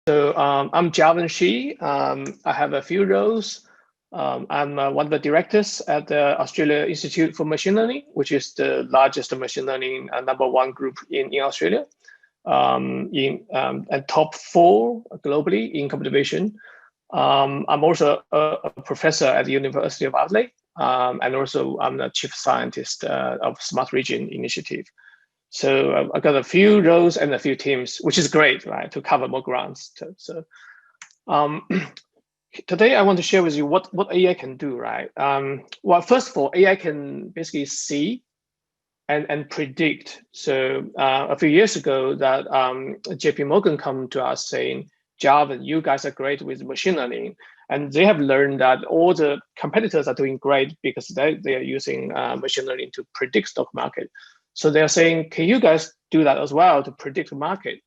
I'm Javen Shi. I have a few roles. I'm one of the directors at the Australia Institute for Machine Learning, which is the largest machine learning #1 group in Australia, and top 4 globally in computer vision. I'm also a professor at the University of Adelaide, and also I'm the chief scientist of Smart Region Initiative. So I've got a few roles and a few teams, which is great, right, to cover more grounds. So today I want to share with you what AI can do, right? Well, first of all, AI can basically see and predict. So a few years ago, that JP Morgan come to us saying, Javen, you guys are great with machine learning. And they have learned that all the competitors are doing great because they are using machine learning to predict stock market. So they're saying, can you guys do that as well to predict the market?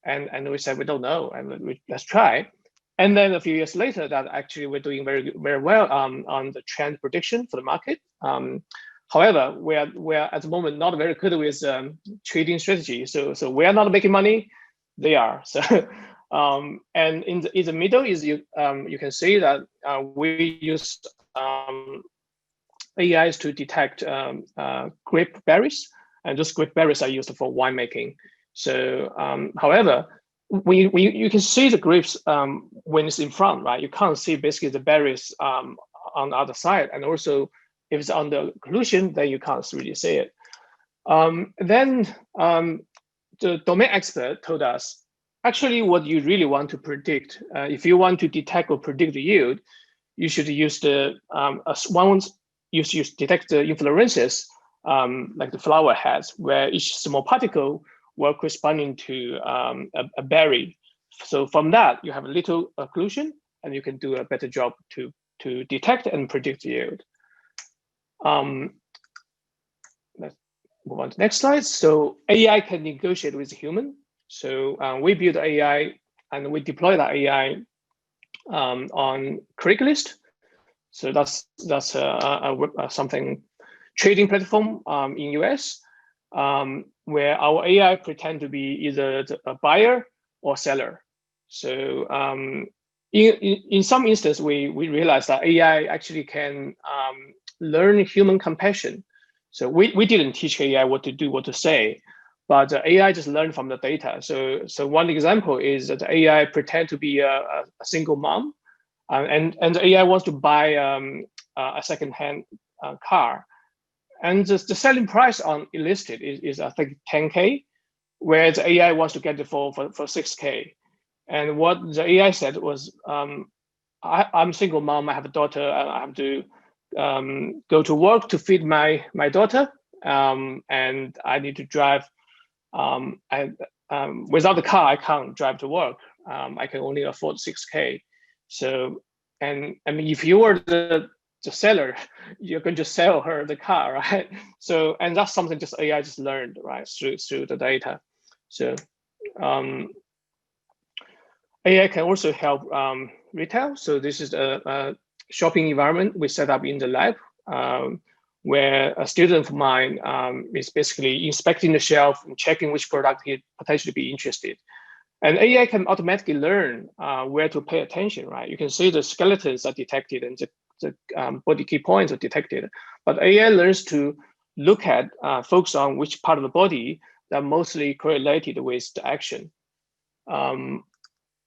And we said, we don't know, and let's try. And then a few years later, that actually we're doing very, very well on the trend prediction for the market. However, we're at the moment not very good with trading strategy. So we are not making money, they are. So and in the middle is you can see that we use AIs to detect grape berries, and those grape berries are used for winemaking. So however, you can see the grapes when it's in front, right? You can't see basically the berries on the other side, and also if it's on the occlusion, then you can't really see it. Then the domain expert told us, actually, what you really want to predict, if you want to detect or predict the yield, you should use the detect the inflorescences, like the flower heads, where each small particle will corresponding to a berry. So from that, you have a little occlusion, and you can do a better job to detect and predict yield. Let's move on to the next slide. So AI can negotiate with human. So we build AI and we deploy that AI on Craigslist. So that's something trading platform in US, where our AI pretend to be either a buyer or seller. So in some instance, we realized that AI actually can learn human compassion. So we didn't teach AI what to do, what to say, but AI just learned from the data. So one example is that AI pretend to be a single mom, and the AI wants to buy a second-hand car. And the selling price on listed is I think 10K, where the AI wants to get it for 6K. And what the AI said was, I'm a single mom, I have a daughter, and I have to go to work to feed my daughter, and I need to drive. Without the car, I can't drive to work. I can only afford 6K. So, and I mean, if you were the seller, you're going to sell her the car, right? So, and that's something just AI just learned, right, through the data. So AI can also help retail. So this is a shopping environment we set up in the lab, where a student of mine is basically inspecting the shelf and checking which product he'd potentially be interested. And AI can automatically learn where to pay attention, right? You can see the skeletons are detected and the body key points are detected. But AI learns to look at, focus on which part of the body that mostly correlated with the action.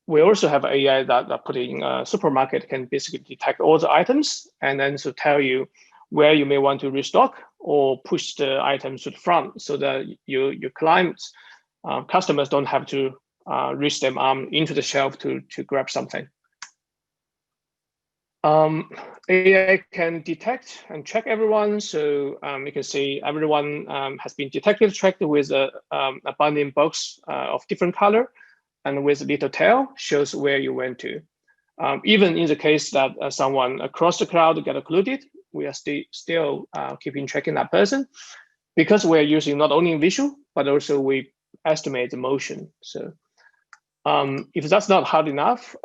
We also have AI that putting supermarket can basically detect all the items and then to tell you where you may want to restock or push the items to the front so that your clients, customers don't have to reach them into the shelf to grab something. AI can detect and track everyone. So you can see everyone has been detected, tracked with a bounding box of different color, and with a little tail shows where you went to. Even in the case that someone across the crowd get occluded, we are still keeping tracking that person, because we're using not only visual, but also we estimate the motion. So if that's not hard enough,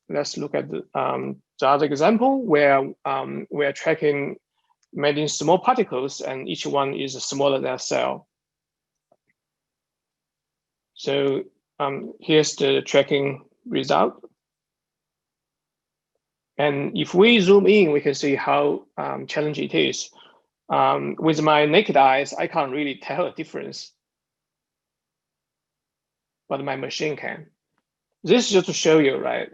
let's look at the other example where we're tracking many small particles and each one is smaller than a cell. So here's the tracking result. And if we zoom in, we can see how challenging it is. With my naked eyes, I can't really tell a difference, but my machine can. This is just to show you, right?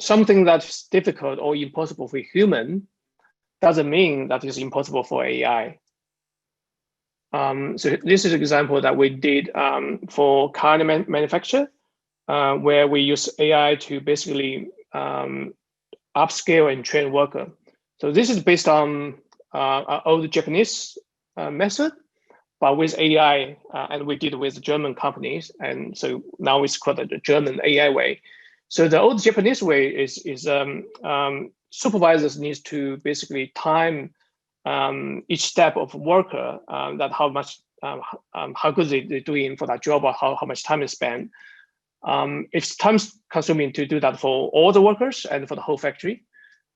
Something that's difficult or impossible for a human doesn't mean that it's impossible for AI. So this is an example that we did for car manufacture, where we use AI to basically upscale and train worker. So this is based on an old Japanese method, but with AI, and we did with German companies, and so now it's called the German AI way. So the old Japanese way is supervisors needs to basically time each step of worker, that how much, how good they're doing for that job, or how much time is spent. It's time consuming to do that for all the workers and for the whole factory.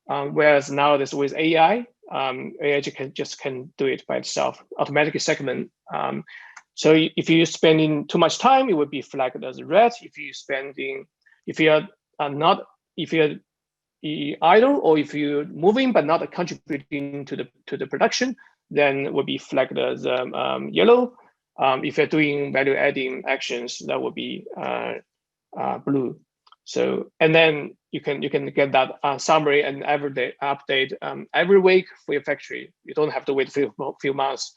Whereas nowadays with AI, AI just can do it by itself, automatically segment. So if you're spending too much time, it would be flagged as red. If you're idle, or if you're moving but not contributing to the production, then it would be flagged as yellow. If you're doing value adding actions, that would be blue. So, and then you can get that summary and everyday update every week for your factory. You don't have to wait for a few months.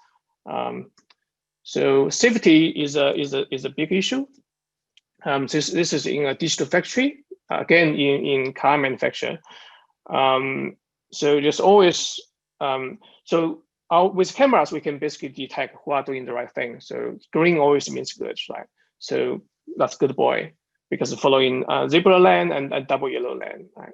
So safety is a big issue. This is in a digital factory, again in car manufacture. So just always with cameras we can basically detect who are doing the right thing. So green always means good, right? So that's good boy, because following zebra lane and double yellow lane, right?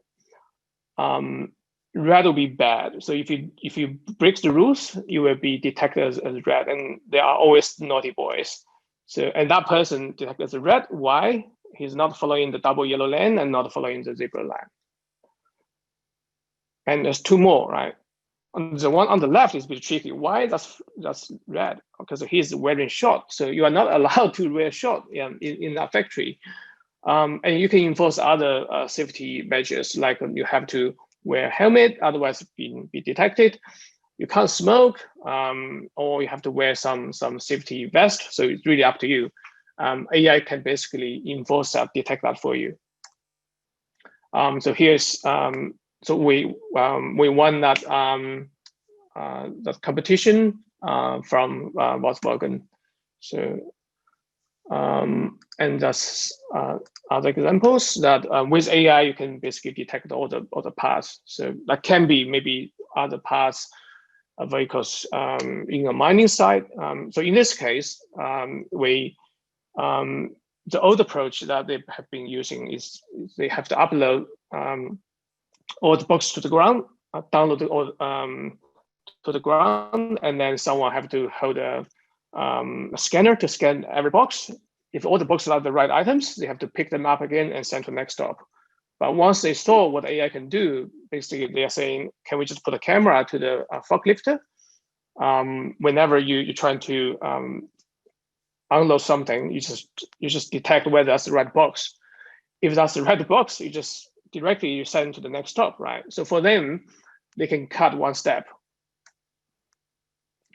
Red will be bad. So if you break the rules, you will be detected as red, and there are always naughty boys. So, and that person detected as red. Why? He's not following the double yellow lane and not following the zebra line. And there's two more, right? The one on the left is a bit tricky. Why that's red? Because he's wearing short. So you are not allowed to wear short in that factory. And you can enforce other safety measures, like you have to wear a helmet, otherwise be detected. You can't smoke, or you have to wear some safety vest. So it's really up to you. AI can basically enforce that, detect that for you. So here's so we won that that competition from Volkswagen. So and that's other examples that with AI you can basically detect all the paths. So that can be maybe other paths of vehicles in a mining site. So in this case, the old approach that they have been using is they have to upload all the boxes to the ground, download it all to the ground, and then someone have to hold a scanner to scan every box. If all the boxes are the right items, they have to pick them up again and send to the next stop. But once they saw what AI can do, basically they are saying, can we just put a camera to the forklifter? Whenever you're trying to unload something, you just detect whether that's the right box. If that's the right box, you just directly send to the next stop, right? So for them, they can cut one step.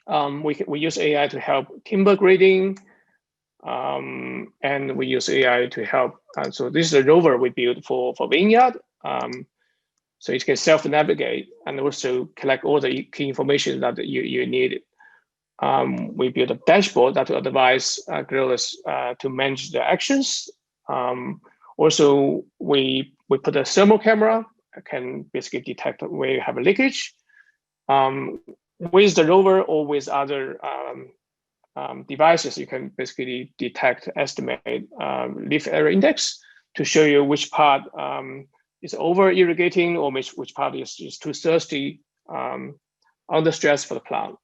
We use AI to help timber grading, and we use AI to help. So this is a rover we built for vineyard. So it can self-navigate and also collect all the key information that you need. We built a dashboard that will advise growers to manage their actions. Also, we put a thermal camera, can basically detect where you have a leakage. With the rover or with other devices, you can basically detect, estimate leaf area index to show you which part is over irrigating or which part is too thirsty under stress for the plant.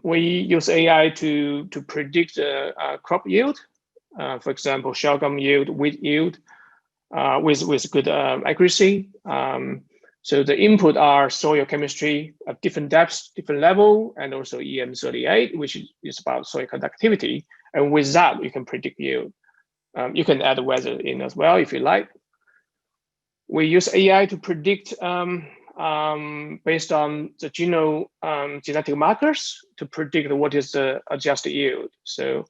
We use AI to predict crop yield, for example, sorghum yield, wheat yield, with good accuracy. So the input are soil chemistry at different depths, different level, and also EM38, which is about soil conductivity. And with that, you can predict yield. You can add weather in as well if you like. We use AI to predict based on the genome genetic markers to predict what is the adjusted yield. So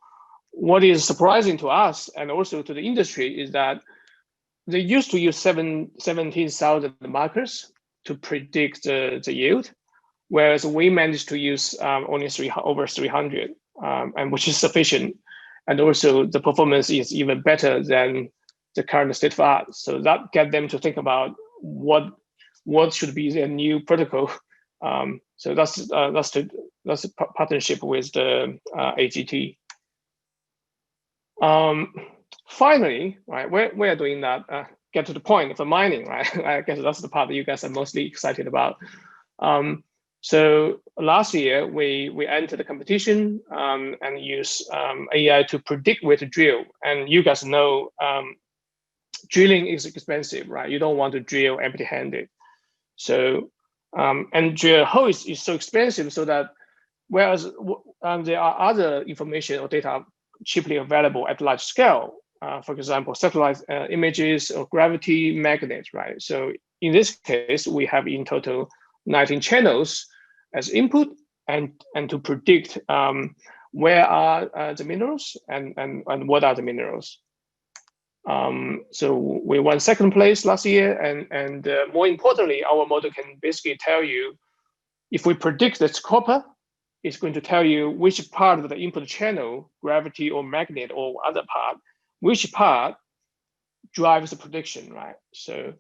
what is surprising to us and also to the industry is that they used to use 17,000 markers to predict the yield, whereas we managed to use only over 300, and which is sufficient. And also the performance is even better than the current state of art. So that get them to think about what should be their new protocol. So that's a partnership with the AGT. Finally, right, we're doing that. Get to the point of the mining, right? I guess that's the part that you guys are mostly excited about. So last year we entered the competition and use AI to predict where to drill. And you guys know drilling is expensive, right? You don't want to drill empty-handed. So and drill holes is so expensive, so that whereas there are other information or data cheaply available at large scale, for example, satellite images or gravity magnets, right? So in this case, we have in total 19 channels as input and to predict where are the minerals and what are the minerals. So we won second place last year, and more importantly, our model can basically tell you if we predict it's copper, it's going to tell you which part of the input channel, gravity or magnet or other part, which part drives the prediction, right? So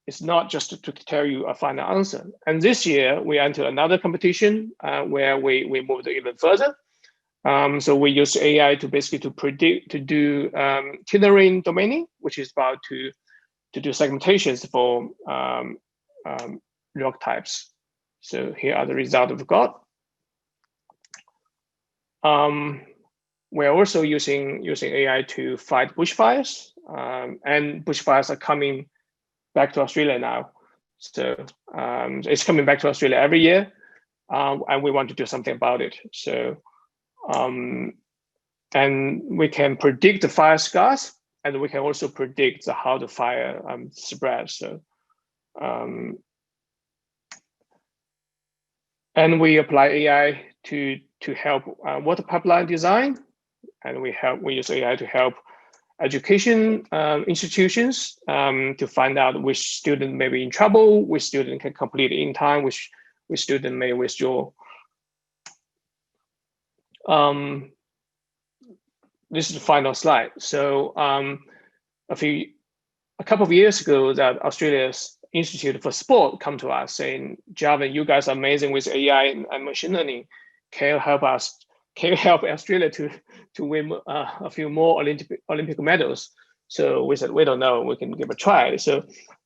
it's not just to tell you a final answer. And this year we enter another competition where we moved even further. So we use AI to basically to do Ternary domaining, which is about to do segmentations for rock types. So here are the results we've got. We're also using AI to fight bushfires, and bushfires are coming back to Australia now. So it's coming back to Australia every year, and we want to do something about it. So and we can predict the fire scars, and we can also predict how the fire spreads. So and we apply AI to help water pipeline design, and we use AI to help education institutions to find out which student may be in trouble, which student can complete in time, which student may withdraw. This is the final slide. So a couple of years ago, that Australia's Institute for Sport come to us saying, Javen, you guys are amazing with AI and machine learning. Can you help us? Can you help Australia to win a few more Olympic medals? So we said, we don't know, we can give a try. So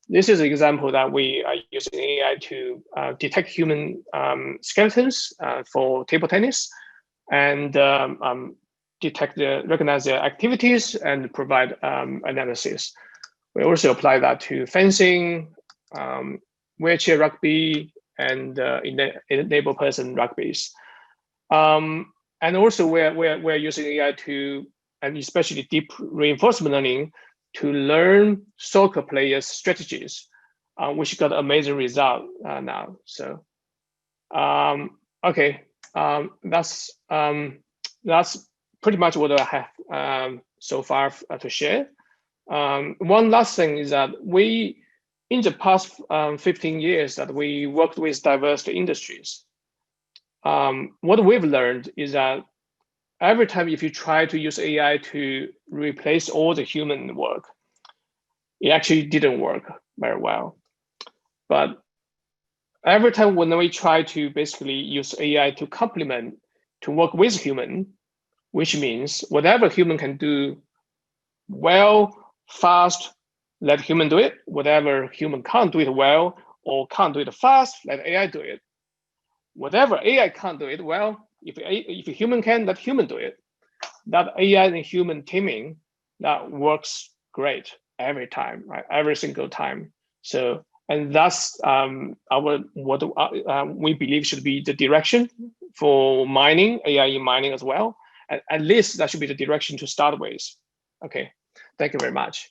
this is an example that we are using AI to detect human skeletons for table tennis, and recognize their activities and provide analysis. We also apply that to fencing, wheelchair rugby, and enable person rugbies. And also we're using AI to, and especially deep reinforcement learning, to learn soccer players' strategies, which got amazing result now. So okay, that's pretty much what I have so far to share. One last thing is that in the past 15 years that we worked with diverse industries, what we've learned is that every time if you try to use AI to replace all the human work, it actually didn't work very well. But every time when we try to basically use AI to complement, to work with human, which means whatever human can do well, fast, let human do it. Whatever human can't do it well or can't do it fast, let AI do it. Whatever AI can't do it well, if a human can, let human do it. That AI and human teaming, that works great every time, right? Every single time. So, and that's what we believe should be the direction for mining, AI in mining as well. at least that should be the direction to start with. Okay, thank you very much.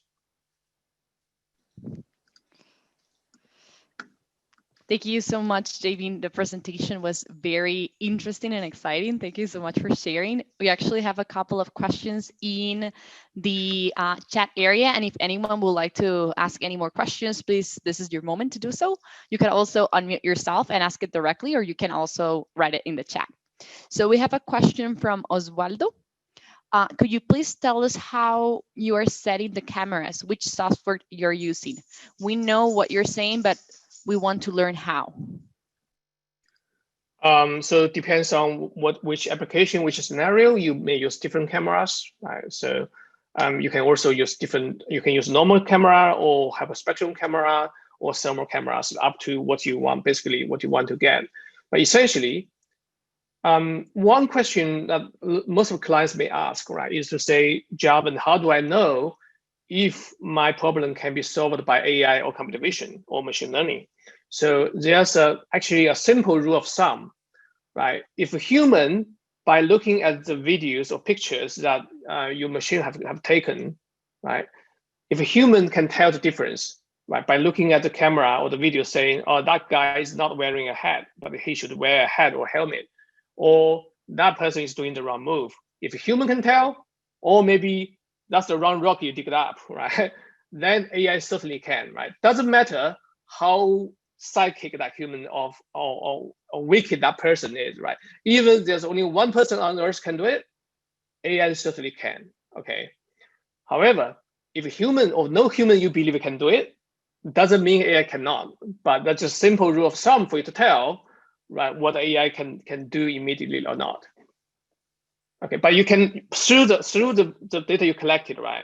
Thank you so much, Javen. The presentation was very interesting and exciting. Thank you so much for sharing. We actually have a couple of questions in the chat area. And if anyone would like to ask any more questions, please, this is your moment to do so. You can also unmute yourself and ask it directly, or you can also write it in the chat. So we have a question from Osvaldo. Could you please tell us how you are setting the cameras, which software you're using? We know what you're saying, but we want to learn how. So it depends on which application, which scenario. You may use different cameras, right? So you can also use you can use normal camera or have a spectrum camera or thermal cameras, up to what you want, basically what you want to get. But essentially, one question that most of clients may ask, right, is to say, Javen, how do I know if my problem can be solved by AI or computer vision or machine learning? So there's actually a simple rule of thumb, right? If a human, by looking at the videos or pictures that your machine have taken, right? If a human can tell the difference, right, by looking at the camera or the video saying, oh, that guy is not wearing a hat, but he should wear a hat or helmet, or that person is doing the wrong move. If a human can tell, or maybe that's the wrong rock you dig it up, right? Then AI certainly can, right? Doesn't matter how psychic that human or wicked that person is, right? Even there's only one person on Earth can do it, AI certainly can, okay? However, if a human or no human you believe can do it, doesn't mean AI cannot, but that's a simple rule of thumb for you to tell, right, what AI can do immediately or not. Okay, but you can, through the data you collected, right?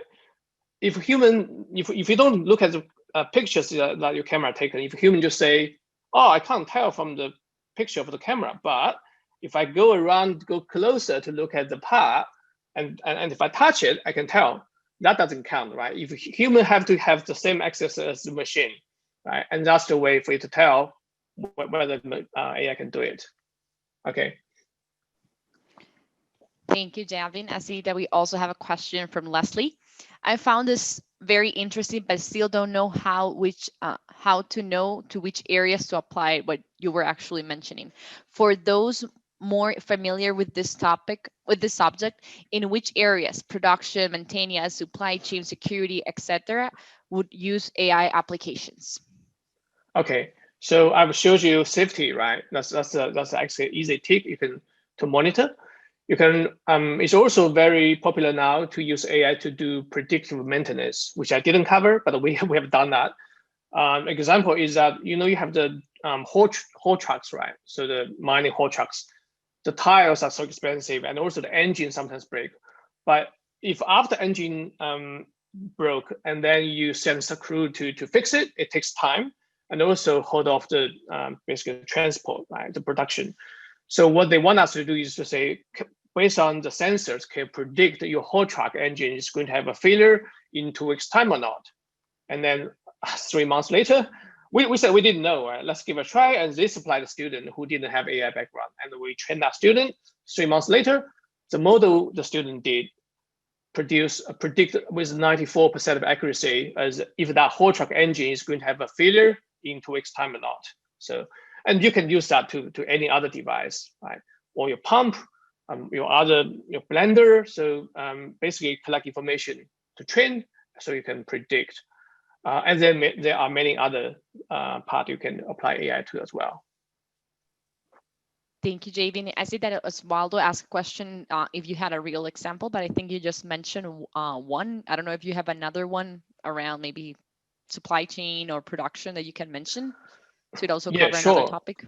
If you don't look at the pictures that your camera taken, if a human just say, oh, I can't tell from the picture of the camera, but if I go around, go closer to look at the part, and if I touch it, I can tell. That doesn't count, right? If a human have to have the same access as the machine, right? And that's the way for you to tell whether AI can do it. Okay. Thank you, Javen. I see that we also have a question from Leslie. I found this very interesting, but still don't know how to know to which areas to apply what you were actually mentioning. For those more familiar with this topic, with this subject, in which areas, production, maintenance, supply chain, security, etc., would use AI applications? Okay, so I've showed you safety, right? That's actually easy tick you can to monitor. You can, it's also very popular now to use AI to do predictive maintenance, which I didn't cover, but we have done that. Example is that, you have the haul trucks, right? So the mining haul trucks, the tires are so expensive, and also the engine sometimes break. But if after engine broke and then you send a crew to fix it, it takes time, and also hold off the basically transport, right, the production. So what they want us to do is to say, based on the sensors, can predict your whole truck engine is going to have a failure in 2 weeks' time or not. And then 3 months later, we said we didn't know, right? Let's give it a try. And they supplied a student who didn't have AI background. And we trained that student. 3 months later, the model the student did predict with 94% of accuracy as if that whole truck engine is going to have a failure in 2 weeks' time or not. So, and you can use that to any other device, right? Or your pump, your blender. So basically collect information to train so you can predict. And then there are many other parts you can apply AI to as well. Thank you, Javen. I see that Osvaldo asked a question if you had a real example, but I think you just mentioned one. I don't know if you have another one around maybe supply chain or production that you can mention. So it also cover another topic.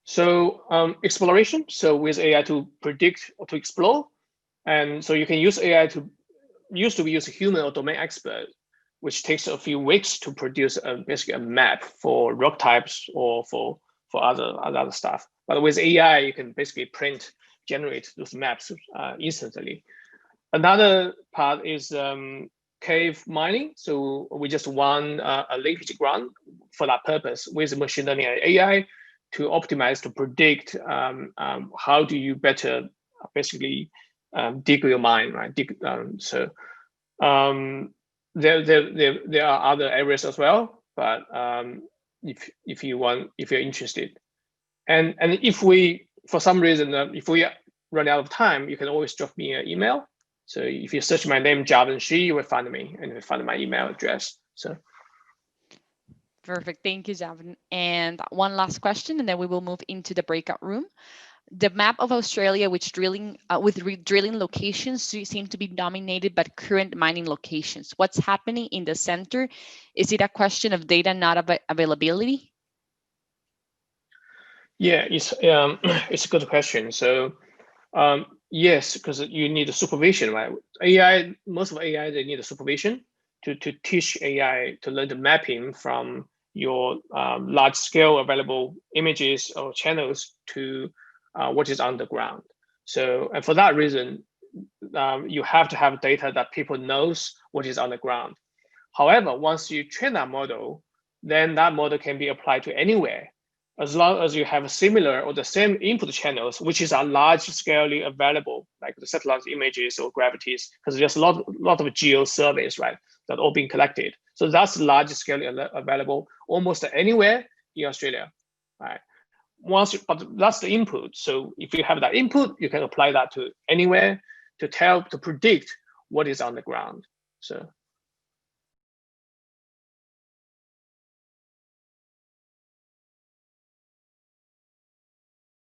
So exploration. So with AI to predict or to explore. And so you can use AI to use a human or domain expert, which takes a few weeks to produce basically a map for rock types or for other stuff. But with AI, you can basically generate those maps instantly. Another part is cave mining. So we just won a linkage grant for that purpose with machine learning and AI to optimize, to predict how do you better basically dig your mind, right? There are other areas as well, but if you're interested, and if we, for some reason, if we run out of time, you can always drop me an email. So if you search my name, Javen Shi, you will find me, and you will find my email address. So. Perfect. Thank you, Javen. And one last question, and then we will move into the breakout room. The map of Australia, which drilling drilling locations seem to be dominated by current mining locations. What's happening in the center? Is it a question of data not availability? Yeah, it's a good question. So yes, because you need a supervision, right? AI, most of AI, they need a supervision to teach AI to learn the mapping from your large scale available images or channels to what is underground. So, and for that reason, you have to have data that people knows what is underground. However, once you train that model, then that model can be applied to anywhere, as long as you have similar or the same input channels, which is a large scale available, like the satellite images or gravities, because there's a lot of geo surveys, right, that all being collected. So that's large scale available almost anywhere in Australia, right? But that's the input. So if you have that input, you can apply that to anywhere to predict what is on the ground. So